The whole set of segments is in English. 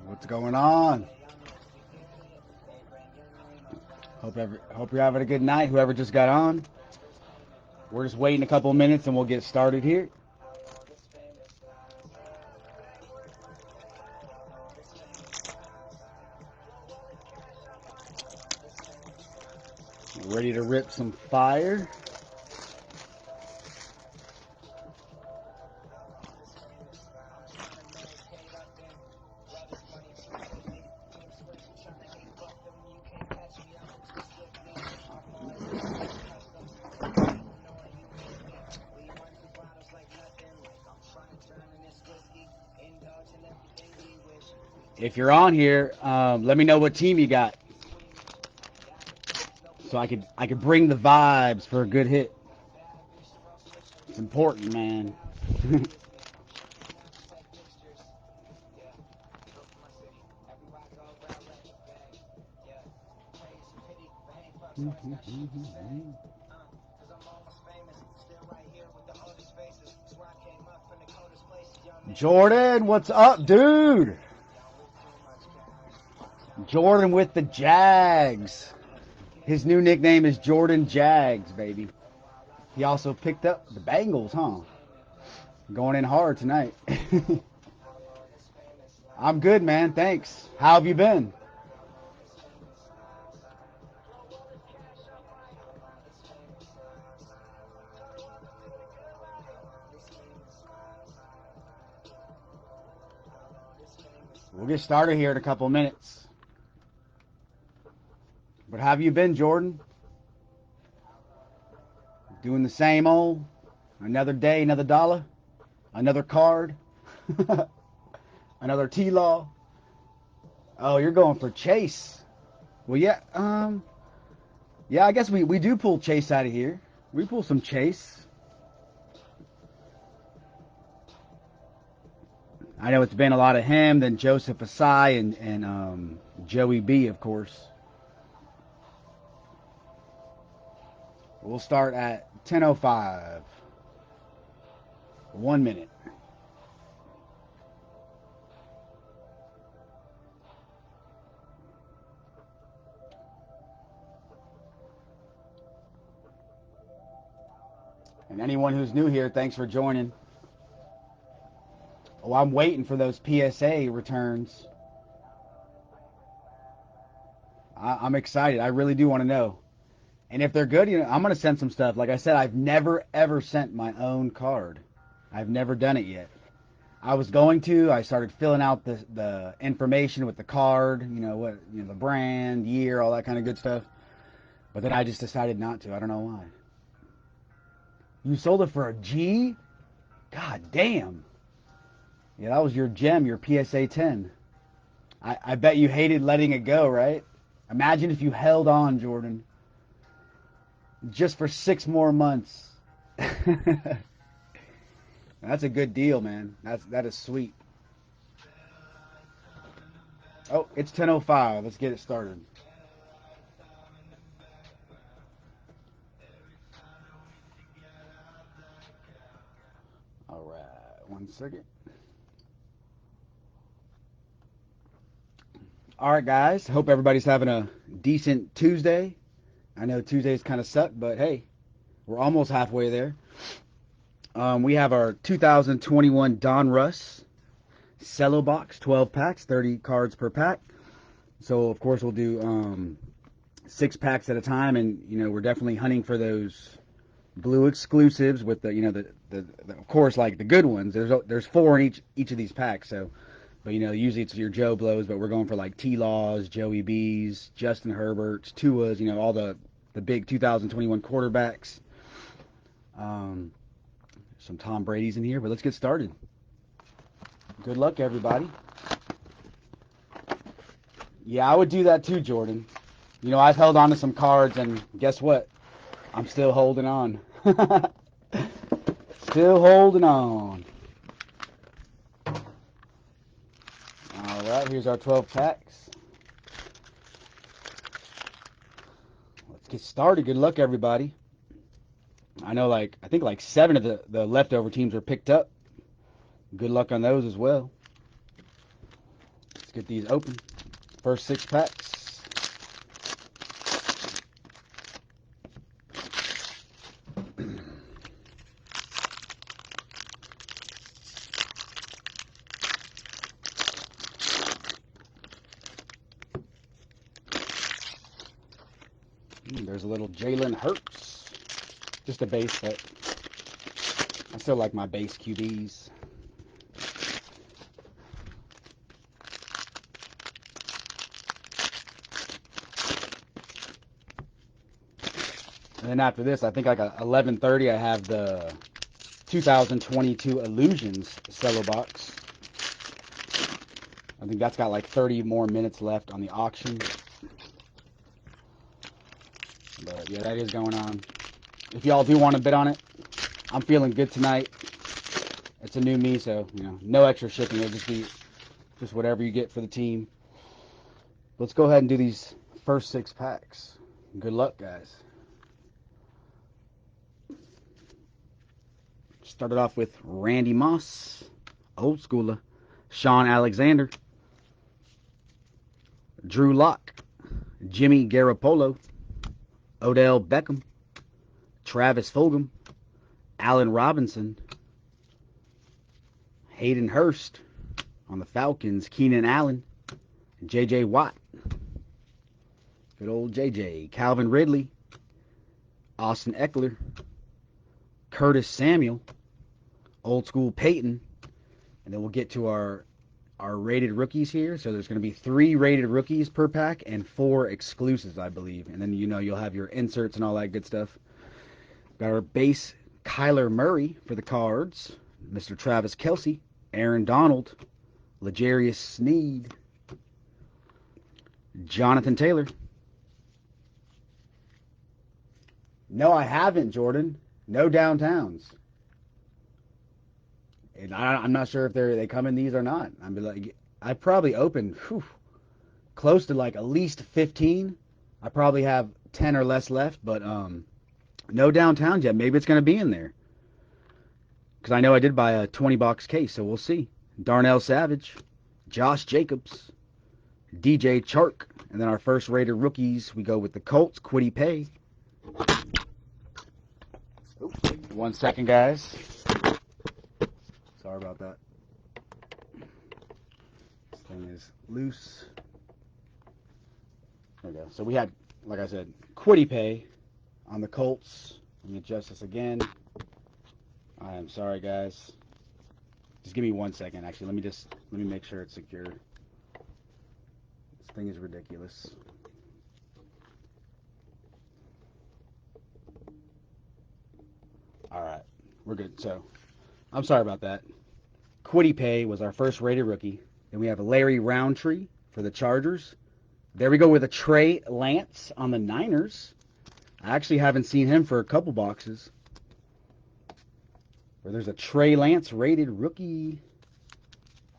What's going on? Hope you're having a good night, whoever just got on. We're just waiting a couple minutes and we'll get started here. Ready to rip some fire. If you're on here, let me know what team you got, so I could bring the vibes for a good hit. It's important, man. Jordan, what's up, dude? Jordan with the Jags. His new nickname is Jordan Jags, baby. He also picked up the Bengals, huh? Going in hard tonight. I'm good, man. Thanks. How have you been? We'll get started here in a couple minutes. But how have you been, Jordan? Doing the same old? Another day, another dollar? Another card? Another T-Law? Oh, you're going for Chase. Well, yeah, yeah, I guess we do pull Chase out of here. We pull some Chase. I know it's been a lot of him, then Joseph Asai and Joey B, of course. We'll start at 10:05. 1 minute. And anyone who's new here, thanks for joining. Oh, I'm waiting for those PSA returns. I'm excited. I really do want to know. And if they're good, I'm going to send some stuff. Like I said, I've never, ever sent my own card. I've never done it yet. I was going to. I started filling out the information with the card, the brand, year, all that kind of good stuff. But then I just decided not to. I don't know why. You sold it for a G? God damn. Yeah, that was your gem, your PSA 10. I bet you hated letting it go, right? Imagine if you held on, Jordan. Just for 6 more months. That's a good deal, man. That is sweet. Oh, it's 10:05. Let's get it started. 1 second. All right, guys. Hope everybody's having a decent Tuesday. I know Tuesdays kind of suck, but hey, we're almost halfway there. We have our 2021 Donruss Cello Box, 12 packs, 30 cards per pack. So, of course, we'll do 6 packs at a time, and, we're definitely hunting for those blue exclusives with the, of course, like the good ones. There's 4 in each of these packs, so... But, usually it's your Joe Blows, but we're going for like T-Laws, Joey B's, Justin Herberts, Tua's, all the big 2021 quarterbacks. Some Tom Brady's in here, but let's get started. Good luck, everybody. Yeah, I would do that too, Jordan. I've held on to some cards, and guess what? I'm still holding on. Still holding on. Alright, here's our 12 packs. Let's get started. Good luck, everybody. I know, I think 7 of the leftover teams are picked up. Good luck on those as well. Let's get these open. First 6 packs. There's a little Jalen Hurts. Just a base, but I still like my base QBs. And then after this, I think like at 11:30, I have the 2022 Illusions Cello Box. I think that's got like 30 more minutes left on the auction. But yeah, that is going on. If y'all do want to bid on it, I'm feeling good tonight. It's a new me, so no extra shipping. It'll just be whatever you get for the team. Let's go ahead and do these first 6 packs. Good luck, guys. Started off with Randy Moss, old schooler, Sean Alexander, Drew Lock, Jimmy Garoppolo, Odell Beckham, Travis Fulgham, Allen Robinson, Hayden Hurst on the Falcons, Keenan Allen, J.J. Watt, good old J.J., Calvin Ridley, Austin Eckler, Curtis Samuel, old school Peyton, and then we'll get to our rated rookies here. So there's going to be 3 rated rookies per pack and 4 exclusives, I believe. And then you'll have your inserts and all that good stuff. Got our base Kyler Murray for the cards, Mr. Travis Kelce, Aaron Donald, L'Jarius Sneed, Jonathan Taylor. No, I haven't, Jordan. No downtowns. And I'm not sure if they come in these or not. I probably opened close to like at least 15. I probably have 10 or less left, but no downtowns yet. Maybe it's going to be in there. Because I know I did buy a 20-box case, so we'll see. Darnell Savage, Josh Jacobs, DJ Chark, and then our first rated rookies, we go with the Colts, Kwity Paye. Oops, 1 second, guys. Sorry about that. This thing is loose. There we go. So we had, like I said, Kwity Paye on the Colts. Let me adjust this again. I am sorry, guys. Just give me 1 second. Actually, let me make sure it's secure. This thing is ridiculous. All right, we're good. So, I'm sorry about that. Kwity Paye was our first rated rookie. Then we have Larry Roundtree for the Chargers. There we go with a Trey Lance on the Niners. I actually haven't seen him for a couple boxes. Where there's a Trey Lance rated rookie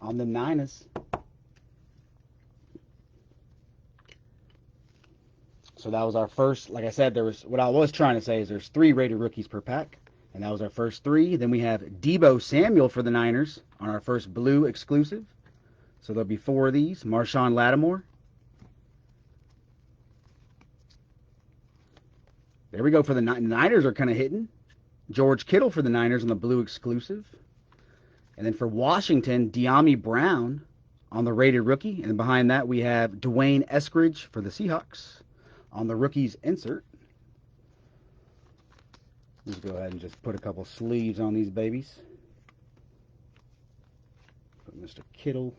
on the Niners. So that was our first. Like I said, what I was trying to say is there's 3 rated rookies per pack. And that was our first 3. Then we have Deebo Samuel for the Niners on our first blue exclusive. So there'll be 4 of these. Marshawn Lattimore. There we go for the Niners are kind of hitting. George Kittle for the Niners on the blue exclusive. And then for Washington, De'Ami Brown on the rated rookie. And behind that, we have Dwayne Eskridge for the Seahawks on the rookies insert. Let's go ahead and just put a couple sleeves on these babies. Put Mr. Kittle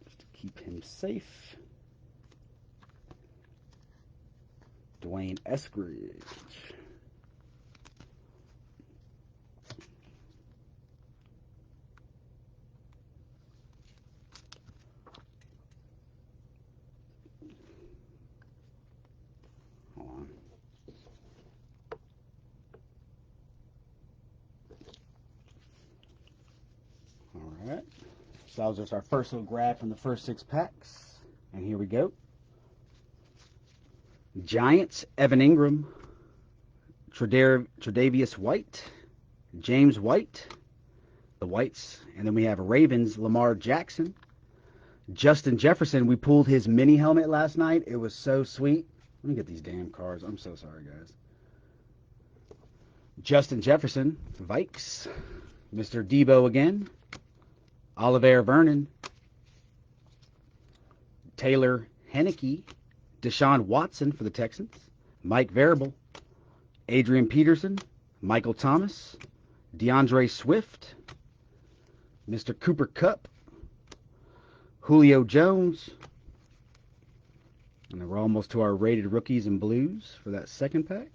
just to keep him safe. Dwayne Eskridge. Alright, so that was just our first little grab from the first 6 packs. And here we go. Giants, Evan Ingram, Tre'Davious White, James White, the Whites. And then we have Ravens, Lamar Jackson, Justin Jefferson. We pulled his mini helmet last night. It was so sweet. Let me get these damn cards. I'm so sorry, guys. Justin Jefferson, Vikes, Mr. Deebo again, Oliver Vernon, Taylor Heinicke, Deshaun Watson for the Texans, Mike Variable, Adrian Peterson, Michael Thomas, DeAndre Swift, Mr. Cooper Kupp, Julio Jones, and then we're almost to our rated rookies and blues for that second pack.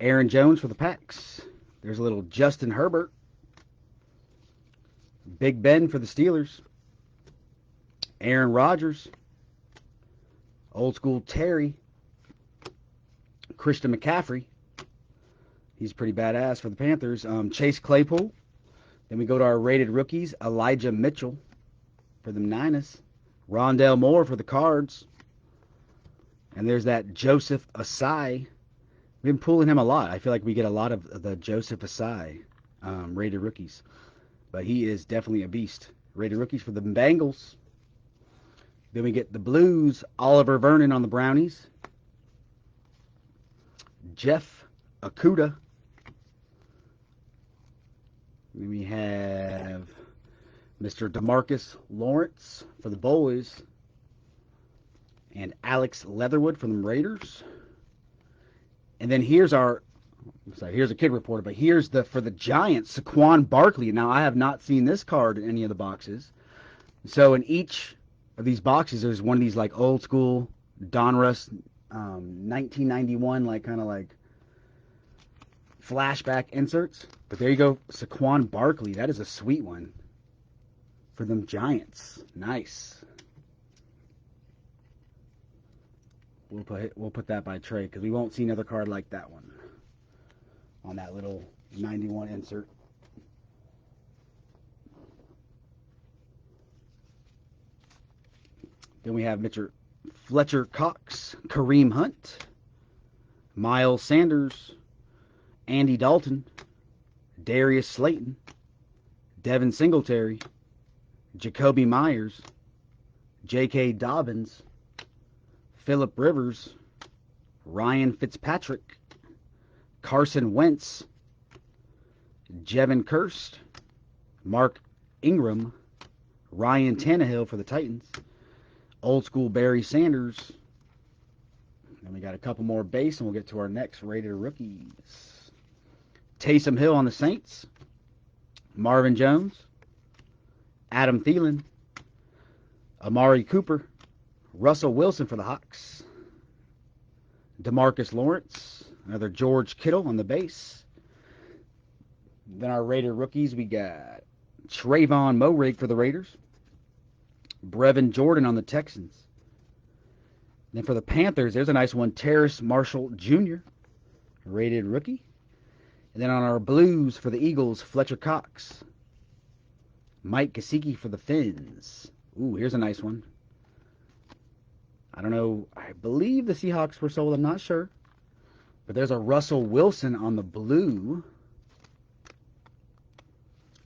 Aaron Jones for the Packs. There's a little Justin Herbert. Big Ben for the Steelers. Aaron Rodgers. Old school Terry. Christian McCaffrey. He's pretty badass for the Panthers. Chase Claypool. Then we go to our rated rookies. Elijah Mitchell for the Niners. Rondale Moore for the Cards. And there's that Joseph Asai. We've been pulling him a lot. I feel like we get a lot of the Joseph Asai rated rookies. But he is definitely a beast. Rated rookies for the Bengals. Then we get the Blues. Oliver Vernon on the Brownies. Jeff Okudah. Then we have Mr. DeMarcus Lawrence for the Boys. And Alex Leatherwood from the Raiders. And then here's here's a kid reporter, but here's for the Giants, Saquon Barkley. Now, I have not seen this card in any of the boxes. So in each of these boxes, there's one of these like old school Donruss 1991 kind of flashback inserts. But there you go, Saquon Barkley. That is a sweet one for them Giants. Nice. We'll put that by trade because we won't see another card like that one on that little 91 insert. Then we have Mr. Fletcher Cox, Kareem Hunt, Miles Sanders, Andy Dalton, Darius Slayton, Devin Singletary, Jacoby Myers, J.K. Dobbins, Phillip Rivers, Ryan Fitzpatrick, Carson Wentz, Jevin Kirst, Mark Ingram, Ryan Tannehill for the Titans, old school Barry Sanders. Then we got a couple more base, and we'll get to our next rated rookies. Taysom Hill on the Saints, Marvin Jones, Adam Thielen, Amari Cooper, Russell Wilson for the Hawks, DeMarcus Lawrence, another George Kittle on the base. Then our rated rookies, we got Trayvon Moehrig for the Raiders, Brevin Jordan on the Texans. Then for the Panthers, there's a nice one, Terrace Marshall Jr., rated rookie. And then on our blues for the Eagles, Fletcher Cox, Mike Gesicki for the Finns. Ooh, here's a nice one. I don't know. I believe the Seahawks were sold. I'm not sure. But there's a Russell Wilson on the blue.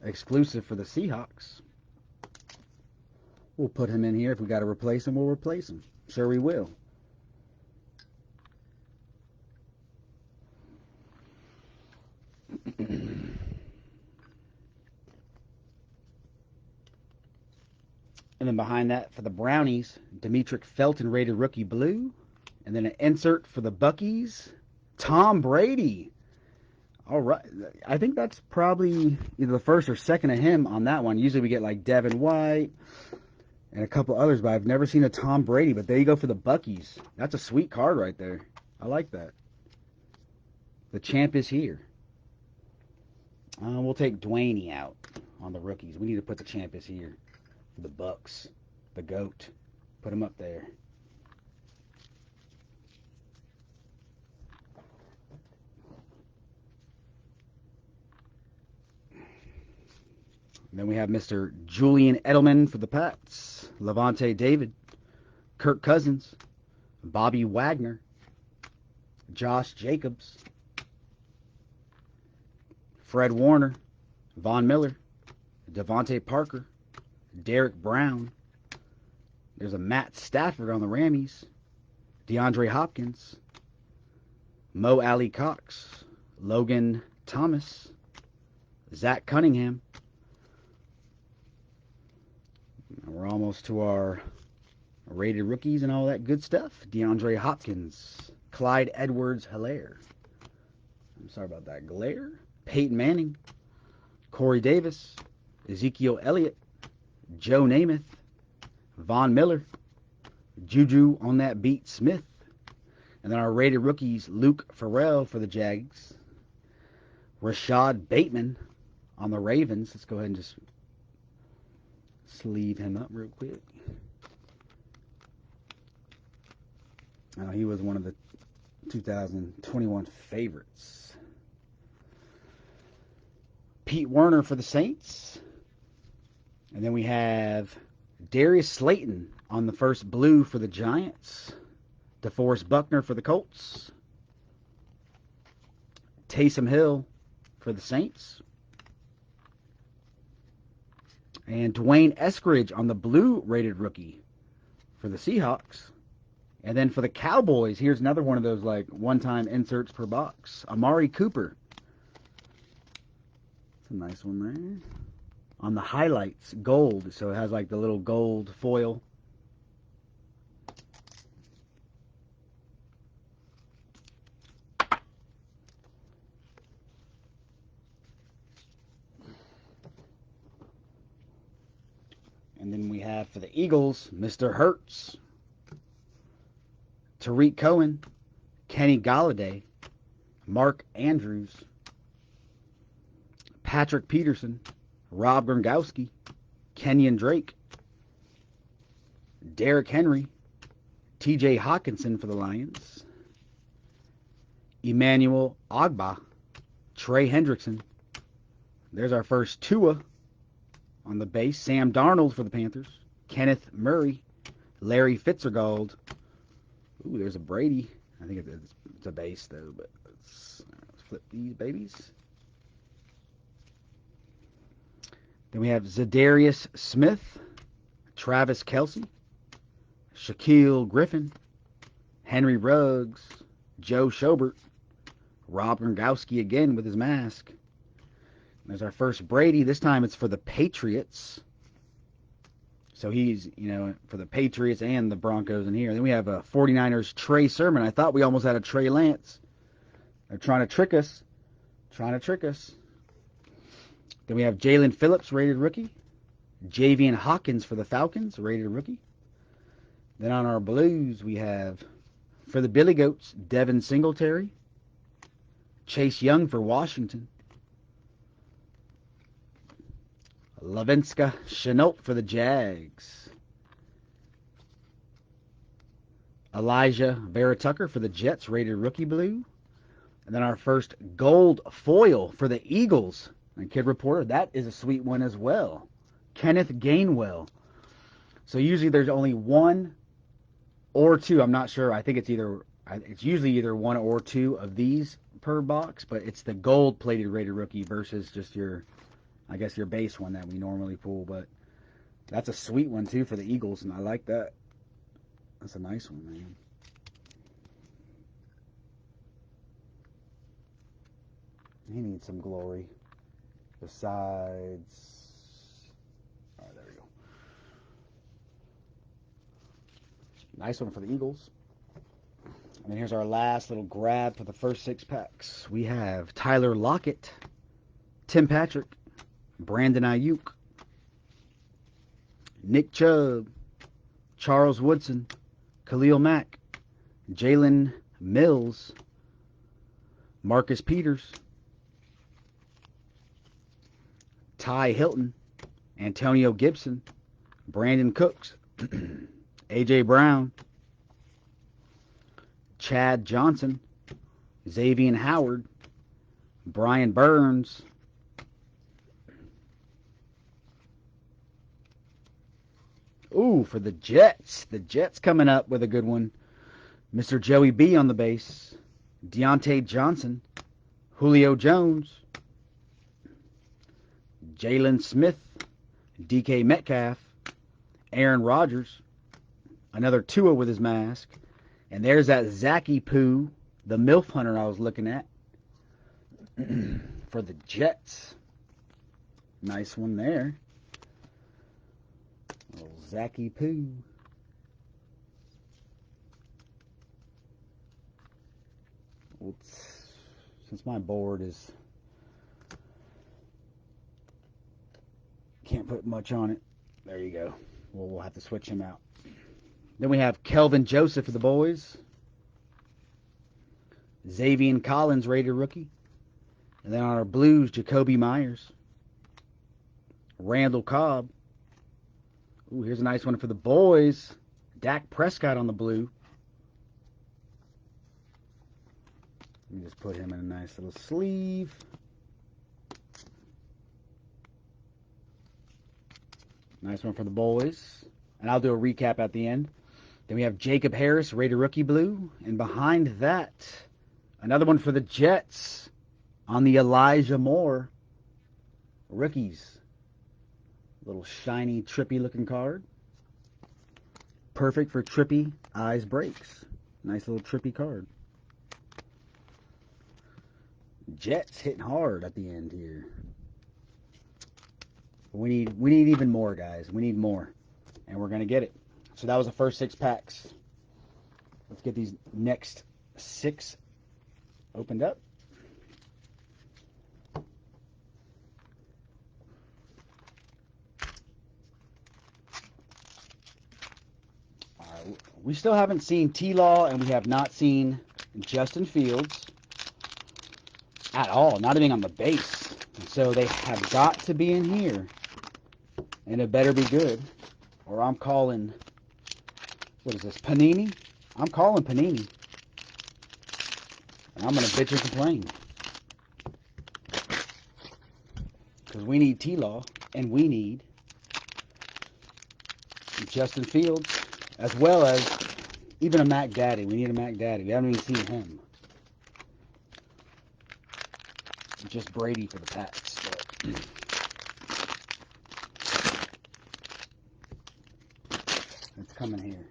Exclusive for the Seahawks. We'll put him in here. If we got to replace him, we'll replace him. Sure we will. And then behind that for the Brownies, Demetric Felton rated rookie blue. And then an insert for the Buckies, Tom Brady. All right. I think that's probably either the first or second of him on that one. Usually we get like Devin White and a couple others, but I've never seen a Tom Brady. But there you go for the Buckies. That's a sweet card right there. I like that. The champ is here. We'll take Dwayne out on the rookies. We need to put the champ is here. The Bucks, the GOAT, put him up there. And then we have Mr. Julian Edelman for the Pats, Levante David, Kirk Cousins, Bobby Wagner, Josh Jacobs, Fred Warner, Von Miller, Devontae Parker, Derek Brown. There's a Matt Stafford on the Rammies. DeAndre Hopkins. Mo Alley Cox. Logan Thomas. Zach Cunningham. And we're almost to our rated rookies and all that good stuff. DeAndre Hopkins. Clyde Edwards-Helaire. I'm sorry about that. Glare. Peyton Manning. Corey Davis. Ezekiel Elliott. Joe Namath, Von Miller, Juju on that beat Smith, and then our rated rookies, Luke Farrell for the Jags, Rashad Bateman on the Ravens. Let's go ahead and just sleeve him up real quick. He was one of the 2021 favorites. Pete Werner for the Saints. And then we have Darius Slayton on the first blue for the Giants. DeForest Buckner for the Colts. Taysom Hill for the Saints. And Dwayne Eskridge on the blue rated rookie for the Seahawks. And then for the Cowboys, here's another one of those like one-time inserts per box. Amari Cooper. That's a nice one there. On the highlights, gold. So it has like the little gold foil. And then we have for the Eagles, Mr. Hurts, Tariq Cohen, Kenny Golladay, Mark Andrews, Patrick Peterson, Rob Gronkowski, Kenyon Drake, Derrick Henry, T.J. Hawkinson for the Lions, Emmanuel Ogbah, Trey Hendrickson. There's our first Tua on the base. Sam Darnold for the Panthers, Kenneth Murray, Larry Fitzgerald. Ooh, there's a Brady. I think it's a base though, but let's flip these babies. Then we have Zadarius Smith, Travis Kelce, Shaquille Griffin, Henry Ruggs, Joe Schobert, Rob Gronkowski again with his mask. There's our first Brady. This time it's for the Patriots. So he's, for the Patriots and the Broncos in here. Then we have a 49ers Trey Sermon. I thought we almost had a Trey Lance. They're trying to trick us. Then we have Jalen Phillips, rated rookie. Javian Hawkins for the Falcons, rated rookie. Then on our blues, we have, for the Billy Goats, Devin Singletary. Chase Young for Washington. Laviska Shenault for the Jags. Elijah Vera Tucker for the Jets, rated rookie blue. And then our first gold foil for the Eagles. And Kid Reporter, that is a sweet one as well. Kenneth Gainwell. So usually there's only one or two. I'm not sure. I think it's either It's usually either one or two of these per box, but it's the gold-plated rated rookie versus just your, I guess, your base one that we normally pull. But that's a sweet one, too, for the Eagles, and I like that. That's a nice one, man. He needs some glory. Besides... All right, there we go. Nice one for the Eagles. And then here's our last little grab for the first 6 packs. We have Tyler Lockett, Tim Patrick, Brandon Ayuk, Nick Chubb, Charles Woodson, Khalil Mack, Jalen Mills, Marcus Peters, Ty Hilton, Antonio Gibson, Brandon Cooks, A.J. Brown, Chad Johnson, Xavier Howard, Brian Burns, ooh, for the Jets. The Jets coming up with a good one. Mr. Joey B on the base, Deontay Johnson, Julio Jones, Jalen Smith, DK Metcalf, Aaron Rodgers, another Tua with his mask, and there's that Zachy Poo, the MILF hunter I was looking at, for the Jets. Nice one there. Little Zachy Poo. Since my board is... can't put much on it. There you go. We'll have to switch him out. Then we have Kelvin Joseph for the boys. Xavier Collins, Raider rookie. And then on our blues, Jacoby Myers. Randall Cobb. Ooh, here's a nice one for the boys. Dak Prescott on the blue. Let me just put him in a nice little sleeve. Nice one for the boys. And I'll do a recap at the end. Then we have Jacob Harris, Raider rookie blue. And behind that, another one for the Jets on the Elijah Moore rookies. Little shiny, trippy looking card. Perfect for trippy eyes breaks. Nice little trippy card. Jets hitting hard at the end here. We need even more, guys. We need more. And we're going to get it. So that was the first 6 packs. Let's get these next 6 opened up. All right. We still haven't seen T-Law, and we have not seen Justin Fields at all. Not even on the base. So they have got to be in here. And it better be good. Or I'm calling, what is this, Panini? I'm calling Panini. And I'm going to bitch and complain. Because we need T-Law, and we need Justin Fields, as well as even a Mac Daddy. We need a Mac Daddy. We haven't even seen him. Just Brady for the Pats. But it's coming here.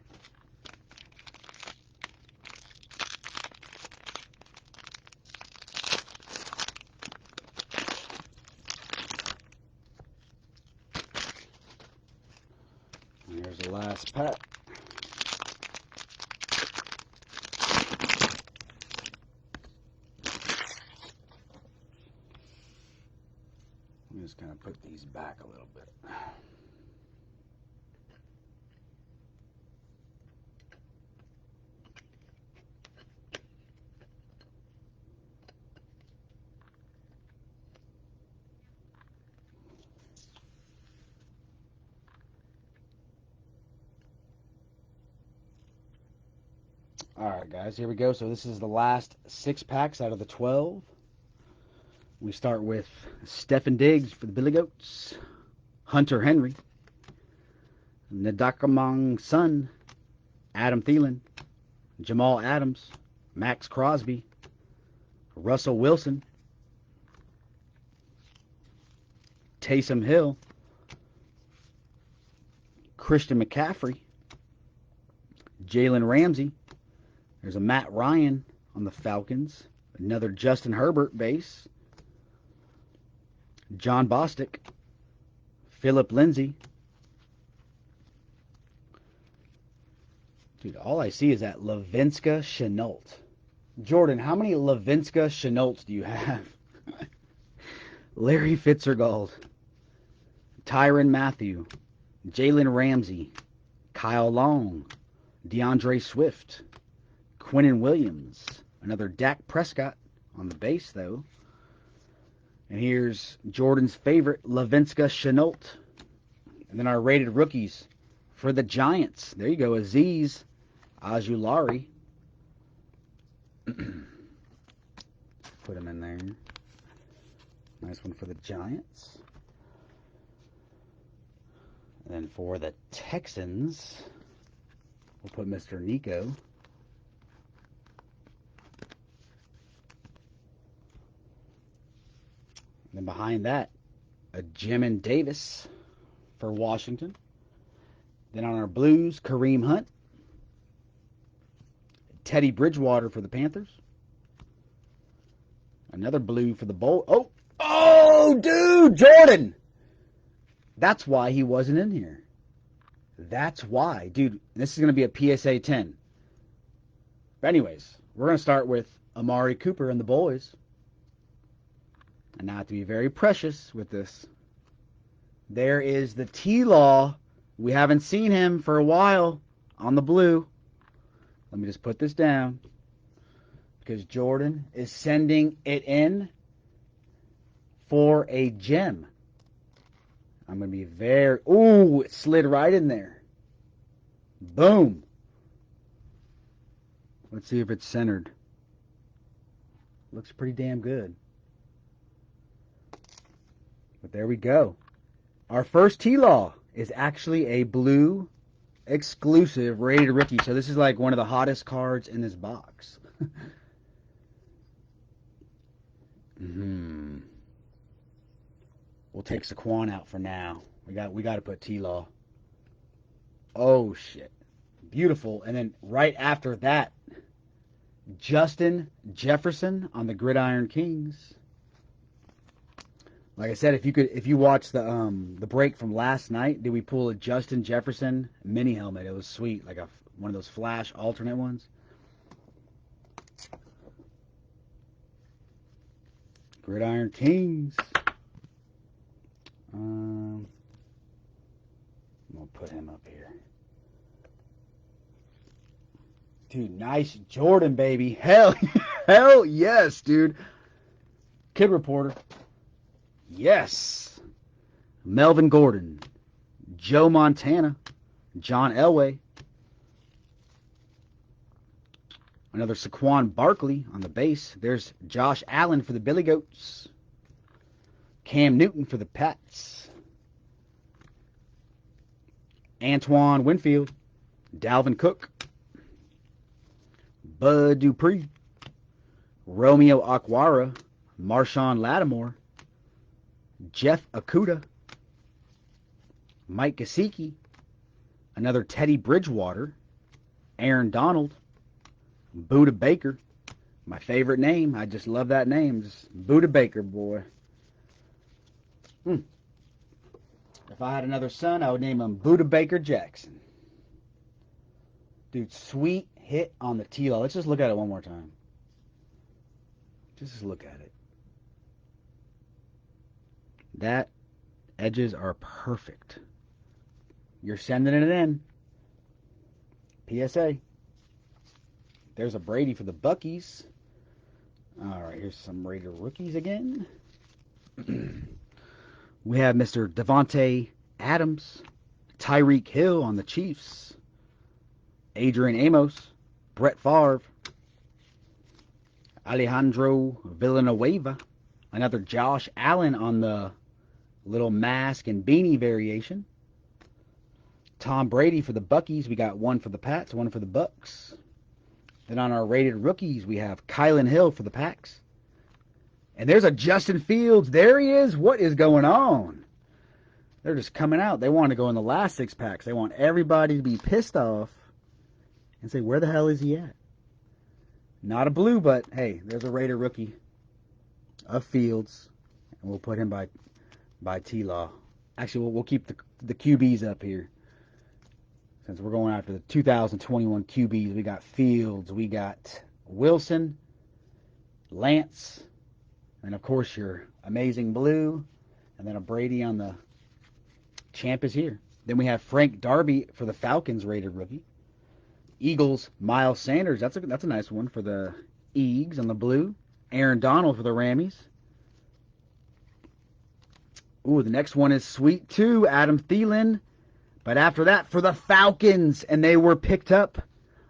And here's the last pack. I'm just going to put these back a little bit. Alright guys, here we go. So this is the last 6 packs out of the 12. We start with Stefon Diggs for the Billy Goats, Hunter Henry, Ndamukong Suh, Adam Thielen, Jamal Adams, Max Crosby, Russell Wilson, Taysom Hill, Christian McCaffrey, Jalen Ramsey. There's a Matt Ryan on the Falcons. Another Justin Herbert base. John Bostic, Philip Lindsay. Dude, all I see is that Laviska Shenault. Jordan, how many Laviska Shenaults do you have? Larry Fitzgerald, Tyrann Mathieu, Jalen Ramsey, Kyle Long, DeAndre Swift, Quinnen Williams, another Dak Prescott on the base, though. And here's Jordan's favorite, Laviska Shenault. And then our rated rookies for the Giants. There you go, Azeez Ojulari. Put him in there. Nice one for the Giants. And then for the Texans, we'll put Mr. Nico. And then behind that, a Jamin Davis for Washington. Then on our Blues, Kareem Hunt. Teddy Bridgewater for the Panthers. Another blue for the Bull. Oh, dude, Jordan! That's why he wasn't in here. That's why. Dude, this is going to be a PSA 10. But anyways, we're going to start with Amari Cooper and the boys. And now I have to be very precious with this. There is the T-Law. We haven't seen him for a while on the blue. Let me just put this down. Because Jordan is sending it in for a gem. I'm going to be very... Ooh, it slid right in there. Boom. Let's see if it's centered. Looks pretty damn good. But there we go. Our first T-Law is actually a blue exclusive rated rookie. So this is like one of the hottest cards in this box. We'll take Saquon out for now. We got to put T-Law. Oh shit. Beautiful. And then right after that, Justin Jefferson on the Gridiron Kings. Like I said, if you watch the break from last night, did we pull a Justin Jefferson mini helmet? It was sweet, like one of those flash alternate ones. Gridiron Kings. I'm gonna put him up here. Dude, nice Jordan, baby. Hell yes, dude. Kid Reporter. Yes. Melvin Gordon. Joe Montana. John Elway. Another Saquon Barkley on the base. There's Josh Allen for the Billy Goats. Cam Newton for the Pats. Antoine Winfield. Dalvin Cook. Bud Dupree. Romeo Okwara. Marshawn Lattimore. Jeff Okudah. Mike Gesicki. Another Teddy Bridgewater. Aaron Donald. Buda Baker. My favorite name. I just love that name. Just Buda Baker, boy. If I had another son, I would name him Buda Baker Jackson. Dude, sweet hit on the T-Law. Let's just look at it one more time. Just look at it. That edges are perfect. You're sending it in. PSA. There's a Brady for the Buckies. All right, here's some Raider rookies again. We have Mr. Devontae Adams, Tyreek Hill on the Chiefs, Adrian Amos, Brett Favre, Alejandro Villanueva, another Josh Allen on the little mask and beanie variation. Tom Brady for the Buckies. We got one for the Pats, one for the Bucks. Then on our rated rookies, we have Kylan Hill for the Packs. And there's a Justin Fields. There he is. What is going on? They're just coming out. They want to go in the last 6 packs. They want everybody to be pissed off and say, where the hell is he at? Not a blue, but hey, there's a rated rookie of Fields. And we'll put him by T-Law. Actually, we'll keep the QBs up here. Since we're going after the 2021 QBs, we got Fields, we got Wilson, Lance, and of course your amazing blue, and then a Brady on the champ is here. Then we have Frank Darby for the Falcons rated rookie. Eagles, Miles Sanders, that's a nice one for the Eags on the blue. Aaron Donald for the Rammies. Ooh, the next one is sweet too, Adam Thielen. But after that, for the Falcons, and they were picked up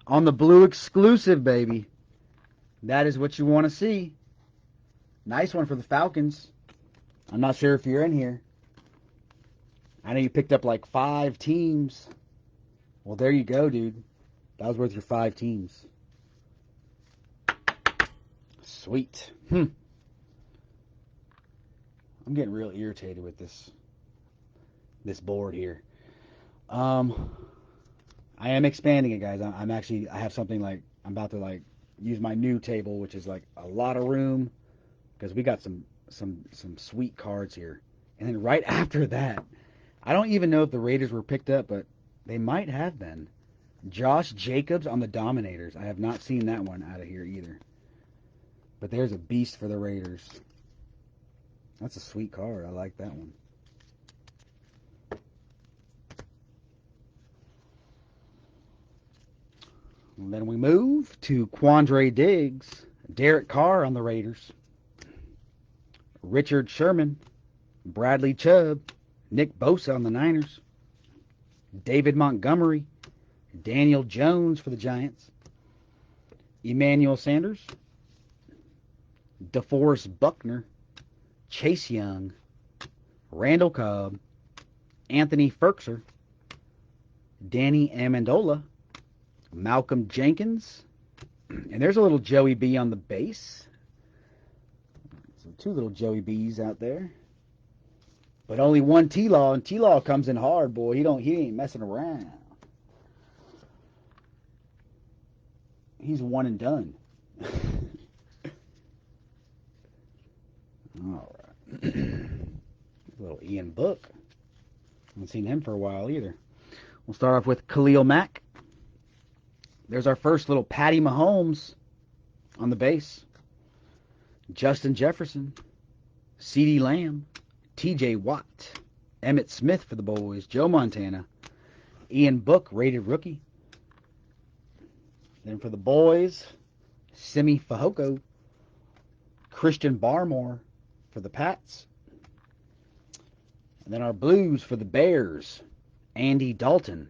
on the blue exclusive, baby. That is what you want to see. Nice one for the Falcons. I'm not sure if you're in here. I know you picked up like 5 teams. Well, there you go, dude. That was worth your 5 teams. Sweet. I'm getting real irritated with this board here. I am expanding it, guys. I have something like, I'm about to like use my new table, which is like a lot of room, because we got some sweet cards here. And then right after that, I don't even know if the Raiders were picked up, but they might have been. Josh Jacobs on the Dominators. I have not seen that one out of here either. But there's a beast for the Raiders. That's a sweet card. I like that one. And then we move to Quandre Diggs, Derek Carr on the Raiders, Richard Sherman, Bradley Chubb, Nick Bosa on the Niners, David Montgomery, Daniel Jones for the Giants, Emmanuel Sanders, DeForest Buckner, Chase Young, Randall Cobb, Anthony Firkser, Danny Amendola, Malcolm Jenkins, and there's a little Joey B on the base. So 2 little Joey B's out there. But only 1 T-Law, and T-Law comes in hard, boy. He ain't messing around. He's one and done. All right. Little Ian Book. Haven't seen him for a while either. We'll start off with Khalil Mack. There's our first little Patty Mahomes on the base. Justin Jefferson, CeeDee Lamb, TJ Watt, Emmitt Smith for the boys, Joe Montana, Ian Book, rated rookie. Then for the boys, Simi Fehoko, Christian Barmore for the Pats. And then our blues for the Bears, Andy Dalton.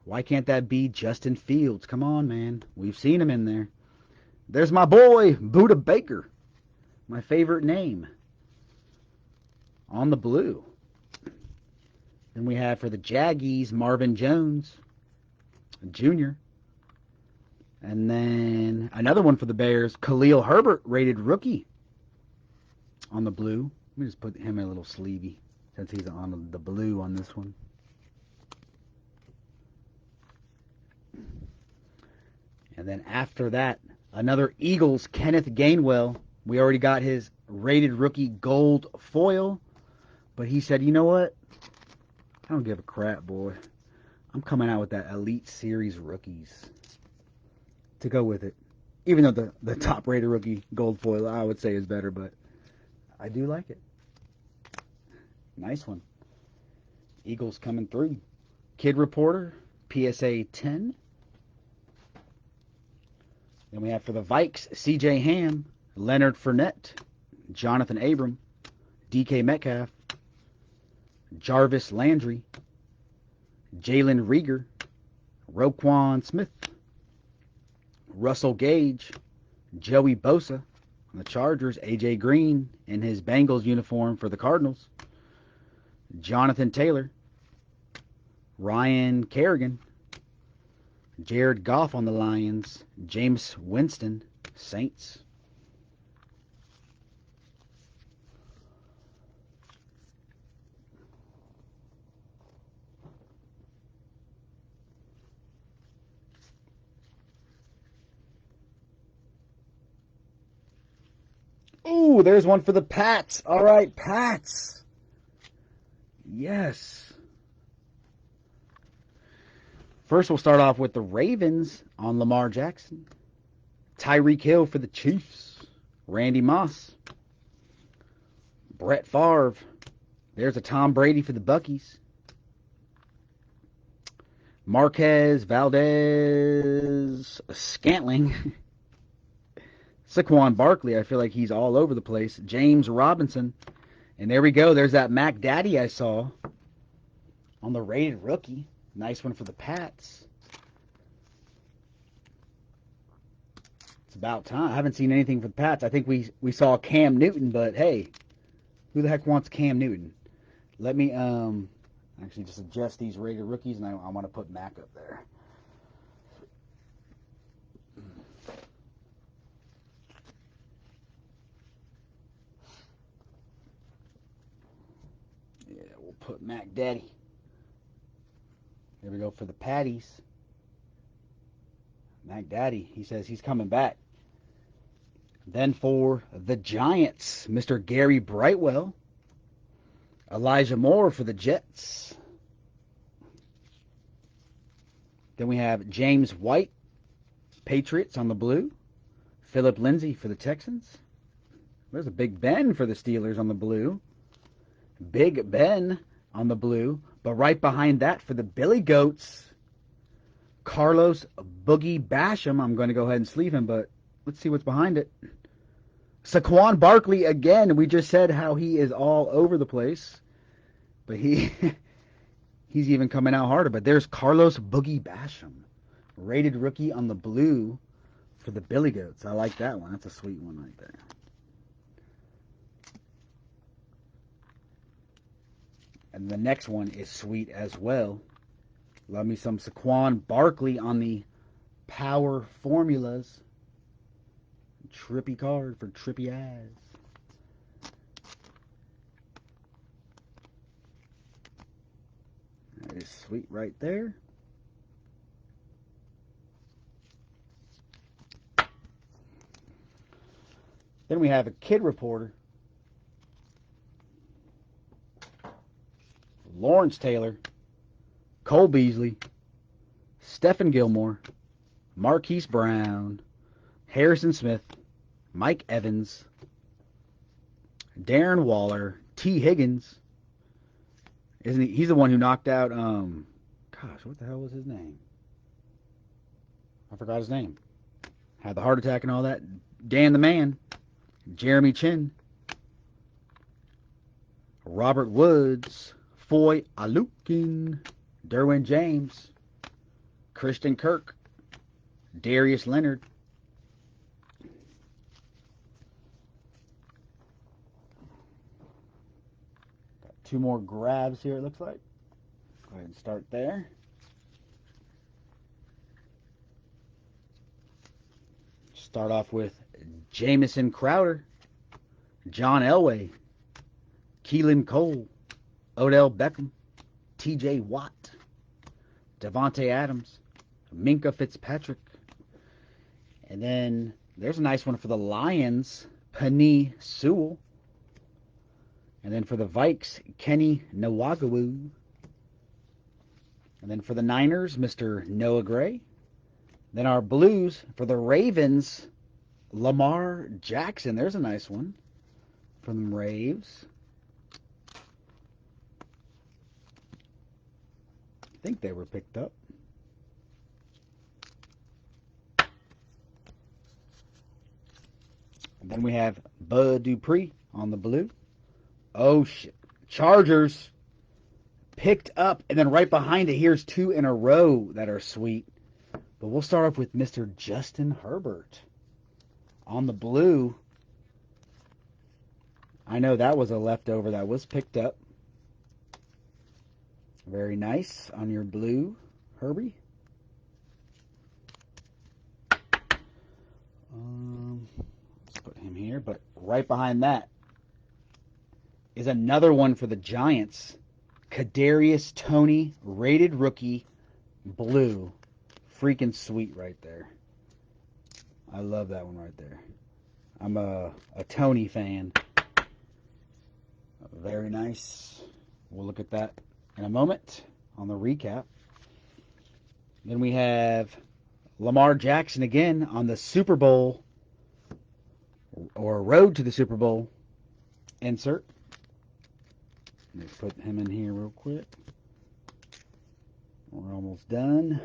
Why can't that be Justin Fields? Come on, man. We've seen him in there. There's my boy, Buda Baker. My favorite name. On the blue. Then we have for the Jaggies, Marvin Jones Jr. And then another one for the Bears, Khalil Herbert, rated rookie. On the blue. Let me just put him in a little sleevey, since he's on the blue on this one. And then after that, another Eagles, Kenneth Gainwell. We already got his rated rookie gold foil. But he said, you know what? I don't give a crap, boy. I'm coming out with that Elite Series rookies to go with it. Even though the top rated rookie gold foil, I would say, is better. But I do like it. Nice one. Eagles coming through. Kid Reporter, PSA 10. Then we have for the Vikes, C.J. Ham, Leonard Fournette, Jonathan Abram, DK Metcalf, Jarvis Landry, Jalen Reagor, Roquan Smith, Russell Gage, Joey Bosa on the Chargers, A.J. Green in his Bengals uniform for the Cardinals, Jonathan Taylor, Ryan Kerrigan, Jared Goff on the Lions. Jameis Winston, Saints. Ooh, there's one for the Pats. All right, Pats. Yes. First, we'll start off with the Ravens on Lamar Jackson. Tyreek Hill for the Chiefs. Randy Moss. Brett Favre. There's a Tom Brady for the Buckies. Marquez Valdez Scantling. Saquon Barkley, I feel like he's all over the place. James Robinson. And there we go. There's that Mac Daddy I saw on the rated rookie. Nice one for the Pats. It's about time. I haven't seen anything for the Pats. I think we saw Cam Newton, but hey, who the heck wants Cam Newton? Let me actually just adjust these rated rookies, and I want to put Mac up there. Yeah, we'll put Mac Daddy. There we go for the Patties. Mac Daddy, he says he's coming back. Then for the Giants, Mr. Gary Brightwell. Elijah Moore for the Jets. Then we have James White, Patriots on the blue. Philip Lindsay for the Texans. There's a Big Ben for the Steelers on the blue. Big Ben on the blue. But right behind that for the Billy Goats, Carlos Boogie Basham. I'm going to go ahead and sleeve him, but let's see what's behind it. Saquon Barkley again. We just said how he is all over the place, but he's even coming out harder. But there's Carlos Boogie Basham, rated rookie on the blue for the Billy Goats. I like that one. That's a sweet one right there. And the next one is sweet as well. Love me some Saquon Barkley on the Power Formulas. Trippy card for trippy eyes. That is sweet right there. Then we have a kid reporter. Lawrence Taylor, Cole Beasley, Stephen Gilmore, Marquise Brown, Harrison Smith, Mike Evans, Darren Waller, T. Higgins. Isn't he? He's the one who knocked out, gosh, what the hell was his name? I forgot his name. Had the heart attack and all that. Dan the Man, Jeremy Chin, Robert Woods, Foy Alukin, Derwin James, Christian Kirk, Darius Leonard. Got two more grabs here, it looks like. Go ahead and start there. Start off with Jamison Crowder, John Elway, Keelan Cole, Odell Beckham, T.J. Watt, Devontae Adams, Minkah Fitzpatrick. And then there's a nice one for the Lions, Penei Sewell. And then for the Vikes, Kenny Nwagwu. And then for the Niners, Mr. Noah Gray. Then our Blues, for the Ravens, Lamar Jackson. There's a nice one from the Raves. I think they were picked up. And then we have Bud Dupree on the blue. Oh, shit. Chargers picked up. And then right behind it, here's two in a row that are sweet. But we'll start off with Mr. Justin Herbert on the blue. I know that was a leftover that was picked up. Very nice on your blue, Herbie. Let's put him here. But right behind that is another one for the Giants. Kadarius Toney, rated rookie, blue. Freaking sweet right there. I love that one right there. I'm a Toney fan. Very nice. We'll look at that in a moment on the recap. Then we have Lamar Jackson again on the Super Bowl or road to the Super Bowl insert. Let me put him in here real quick. We're almost done.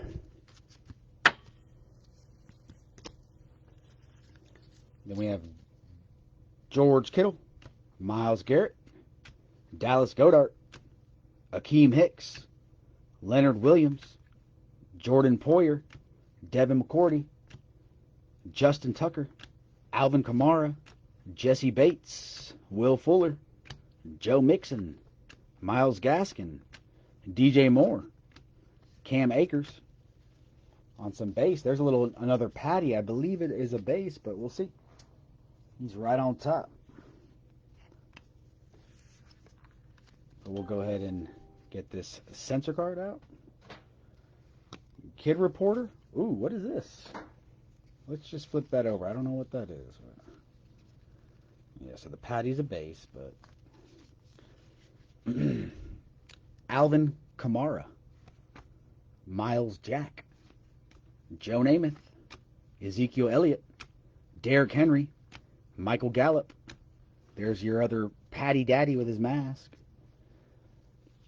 Then we have George Kittle, Myles Garrett, Dallas Goedert, Akeem Hicks, Leonard Williams, Jordan Poyer, Devin McCourty, Justin Tucker, Alvin Kamara, Jesse Bates, Will Fuller, Joe Mixon, Myles Gaskin, DJ Moore, Cam Akers. On some base, there's another Patty. I believe it is a base, but we'll see. He's right on top. So we'll go ahead and get this sensor card out. Kid Reporter. Ooh, what is this? Let's just flip that over. I don't know what that is. Yeah, so the Patty's a base, but Alvin Kamara, Miles Jack, Joe Namath, Ezekiel Elliott, Derrick Henry, Michael Gallup. There's your other Patty Daddy with his mask.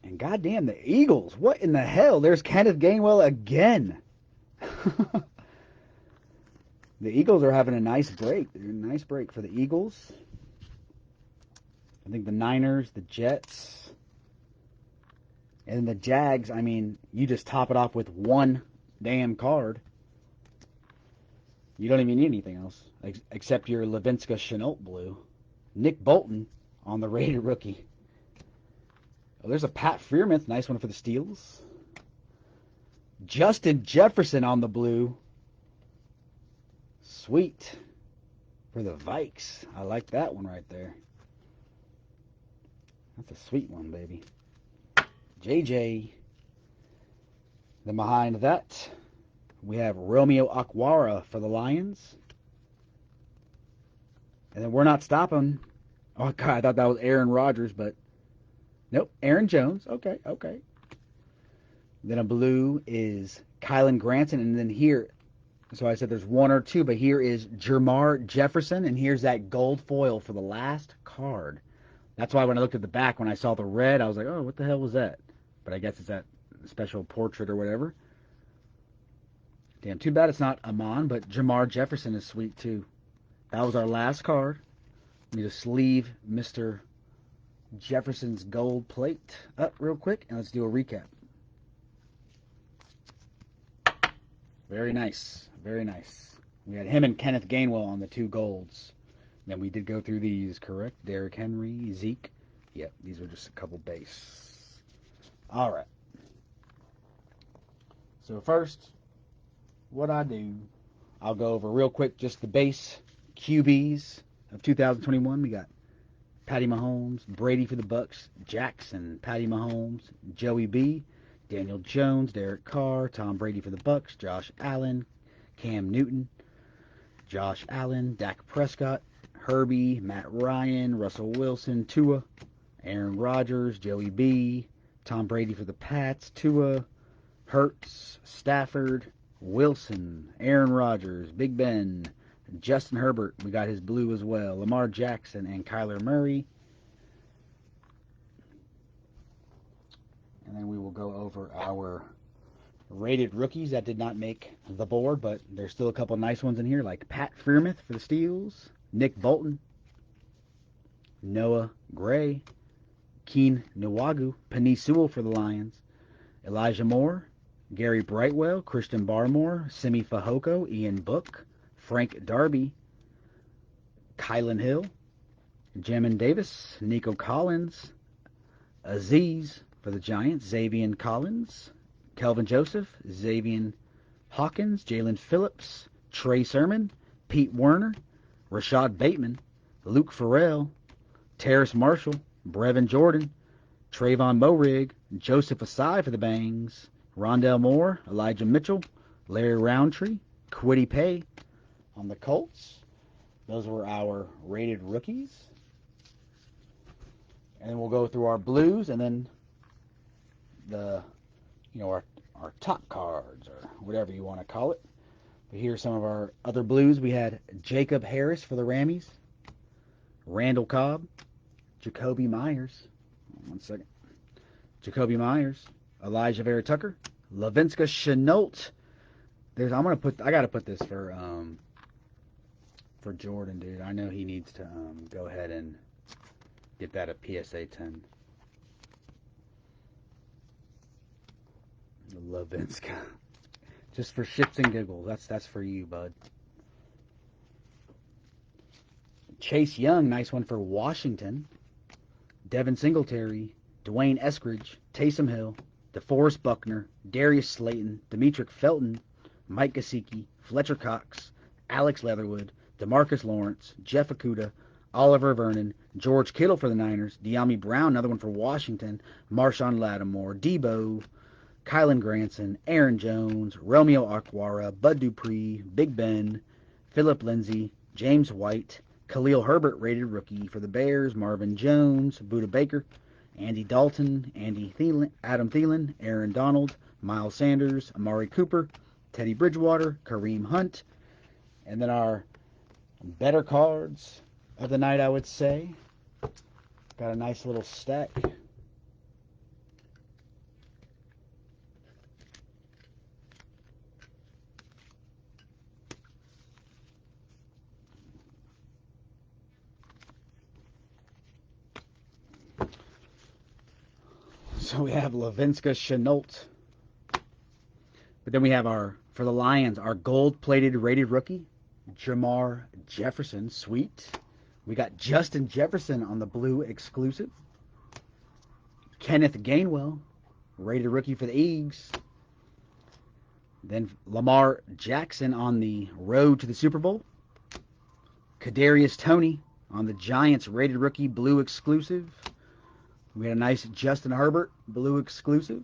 And goddamn, the Eagles. What in the hell? There's Kenneth Gainwell again. The Eagles are having a nice break. A nice break for the Eagles. I think the Niners, the Jets, and the Jags. I mean, you just top it off with one damn card. You don't even need anything else except your Levinska Shenault blue. Nick Bolton on the rated rookie. Oh, there's a Pat Freiermuth. Nice one for the Steelers. Justin Jefferson on the blue. Sweet. For the Vikes. I like that one right there. That's a sweet one, baby. JJ. Then behind that, we have Romeo Okwara for the Lions. And then we're not stopping. Oh, God, I thought that was Aaron Rodgers, but nope, Aaron Jones. Okay. Then a blue is Kylan Granson, and then here, so I said there's one or two, but here is Jermar Jefferson, and here's that gold foil for the last card. That's why when I looked at the back, when I saw the red, I was like, oh, what the hell was that? But I guess it's that special portrait or whatever. Damn, too bad it's not Amon, but Jermar Jefferson is sweet too. That was our last card. We just leave Mr. Jefferson's gold plate up real quick, and let's do a recap. Very nice. Very nice. We had him and Kenneth Gainwell on the two golds. Then we did go through these, correct? Derrick Henry, Zeke. Yep, these were just a couple base. All right. So first, what I do, I'll go over real quick just the base QBs of 2021. We got Patty Mahomes, Brady for the Bucks, Jackson, Patty Mahomes, Joey B, Daniel Jones, Derek Carr, Tom Brady for the Bucks, Josh Allen, Cam Newton, Josh Allen, Dak Prescott, Herbie, Matt Ryan, Russell Wilson, Tua, Aaron Rodgers, Joey B, Tom Brady for the Pats, Tua, Hurts, Stafford, Wilson, Aaron Rodgers, Big Ben, Justin Herbert, we got his blue as well, Lamar Jackson, and Kyler Murray. And then we will go over our rated rookies that did not make the board, but there's still a couple nice ones in here, like Pat Freiermuth for the Steelers, Nick Bolton, Noah Gray, Keen Nwagu, Penei Sewell for the Lions, Elijah Moore, Gary Brightwell, Christian Barmore, Simi Fehoko, Ian Book, Frank Darby, Kylan Hill, Jamin Davis, Nico Collins, Aziz for the Giants, Xavier Collins, Kelvin Joseph, Xavier Hawkins, Jalen Phillips, Trey Sermon, Pete Werner, Rashad Bateman, Luke Farrell, Terrace Marshall, Brevin Jordan, Trayvon Moehrig, Joseph Asai for the Bangs, Rondell Moore, Elijah Mitchell, Larry Roundtree, Kwity Paye on the Colts. Those were our rated rookies. And then we'll go through our blues and then our top cards or whatever you want to call it. But here's some of our other blues. We had Jacob Harris for the Rammies, Randall Cobb, Jacoby Myers. One second. Jacoby Myers, Elijah Vera Tucker, Laviska Shenault. I gotta put this for Jordan, dude. I know he needs to go ahead and get that a PSA 10. Laviska. Just for shits and giggles. That's for you, bud. Chase Young, nice one for Washington. Devin Singletary, Dwayne Eskridge, Taysom Hill, DeForest Buckner, Darius Slayton, Demetric Felton, Mike Gesicki, Fletcher Cox, Alex Leatherwood, DeMarcus Lawrence, Jeff Okudah, Oliver Vernon, George Kittle for the Niners, De'Ami Brown, another one for Washington, Marshawn Lattimore, Debo, Kylan Granson, Aaron Jones, Romeo Okwara, Bud Dupree, Big Ben, Philip Lindsay, James White, Khalil Herbert, rated rookie for the Bears, Marvin Jones, Budda Baker, Andy Dalton, Adam Thielen, Aaron Donald, Miles Sanders, Amari Cooper, Teddy Bridgewater, Kareem Hunt, and then our better cards of the night, I would say. Got a nice little stack. So we have Laviska Shenault. But then we have for the Lions, our gold-plated rated rookie, Jamar Jefferson. Sweet. We got Justin Jefferson on the blue exclusive. Kenneth Gainwell, rated rookie for the Eagles. Then Lamar Jackson on the road to the Super Bowl. Kadarius Toney on the Giants rated rookie blue exclusive. We had a nice Justin Herbert blue exclusive.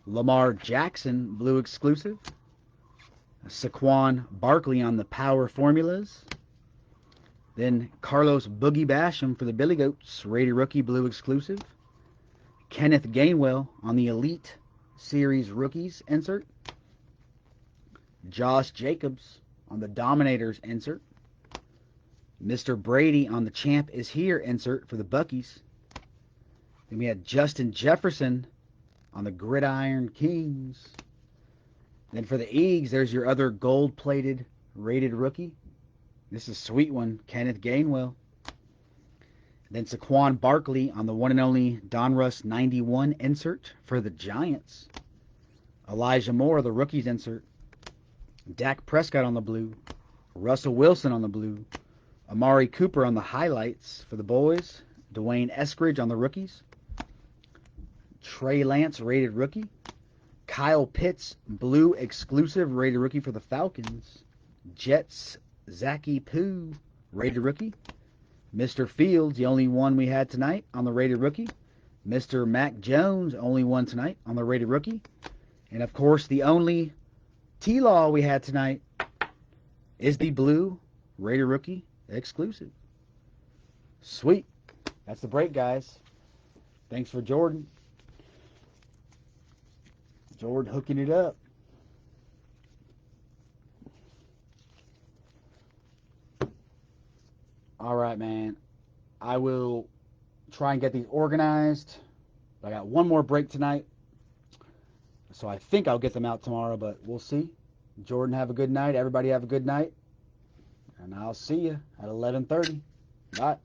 Lamar Jackson blue exclusive. Saquon Barkley on the power formulas. Then Carlos Boogie Basham for the Billy Goats, rated rookie blue exclusive. Kenneth Gainwell on the Elite Series rookies insert. Josh Jacobs on the Dominators insert. Mr. Brady on the Champ is Here insert for the Buckies. Then we had Justin Jefferson on the Gridiron Kings. Then for the Eagles, there's your other gold-plated rated rookie. This is a sweet one, Kenneth Gainwell. Then Saquon Barkley on the one and only Donruss 91 insert for the Giants. Elijah Moore, the rookies insert. Dak Prescott on the blue. Russell Wilson on the blue. Amari Cooper on the highlights for the boys. Dwayne Eskridge on the rookies. Trey Lance, rated rookie. Kyle Pitts, blue exclusive, rated rookie for the Falcons. Jets, Zachy Poo, rated rookie. Mr. Fields, the only one we had tonight on the rated rookie. Mr. Mac Jones, only one tonight on the rated rookie. And, of course, the only T-Law we had tonight is the blue rated rookie exclusive. Sweet. That's the break, guys. Thanks for Jordan. Jordan hooking it up. All right, man. I will try and get these organized. I got one more break tonight, so I think I'll get them out tomorrow, but we'll see. Jordan, have a good night. Everybody have a good night. And I'll see you at 11:30. Bye.